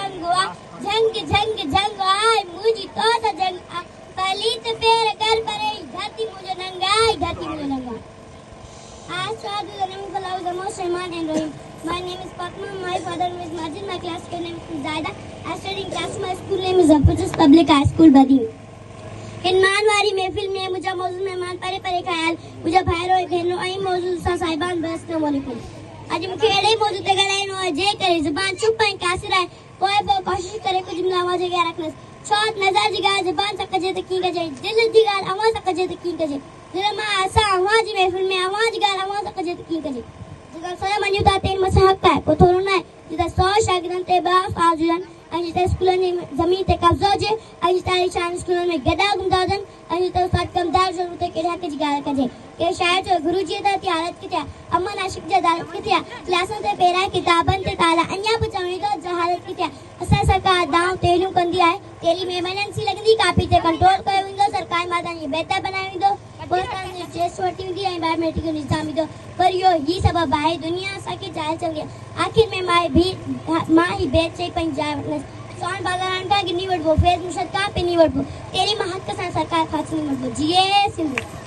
जंग हुआ जंग जंग जंग आए मुझी तो जंग पलीत पेर कर परे धरती मुझे नंगाई धरती मुझे नंगा आज to the name of Allah, the most Rahman and Rahim. My name is Fatma. My father is Majid. My class name is Zaida. I study in class. My school name is Zampur's Public High School, Badin. इन मानवारी महफिल में मुझे मौजूद मेहमान परे परे ख्याल मुझे भाईरो बहनों आई मौजूद सा साहिबान अस्सलाम वालेकुम आज मुझे एड़े मौजूद गलाइन और जे करे जुबान चुप पाए कासिर है कोई वो कोशिश करे कुछ जुमला आवाज के रखने शॉट नजर जिगा जुबान तक जे तक की गजे दिल जिगा आवाज तक जे तक की गजे दिल में ऐसा आवाज महफिल में आवाज गा आवाज तक जे तक की गजे जिगा सया मन्युता तेन मसहक है को थोरो ना जिदा 100 शागिर्दन ते बा फाजुन अजिता स्कूल में जमीन ते कब्जा जे अजिता शान स्कूल में गदा गुंदादन अजिता साथ कमदार जरूरत के रहा के जिगार कजे के शायद जो गुरुजी दा ती हालत के त्या अम्मा नाशिक जे दालत के त्या क्लासन ते पेरा किताबन ते ताला अन्या बचावे तो जहालत के त्या असा सरकार दाव तेलू कंदी है तेली मेमनेंसी लगदी कापी ते कंट्रोल करे विंदो सरकार माता ने बेहतर बनाए विंदो बोस्तान ने चेस छोटी दी एनवायरनमेंट के निजाम विंदो पर यो ही सब बाहर दुनिया सा के जाए चल गया आखिर में मां ही बेच से पंजाब सोन बाजारान का गिनी वडबो फेज मुशत का पे नी वडबो तेरी महक का सरकार खाची नी वडबो जिए सिंधु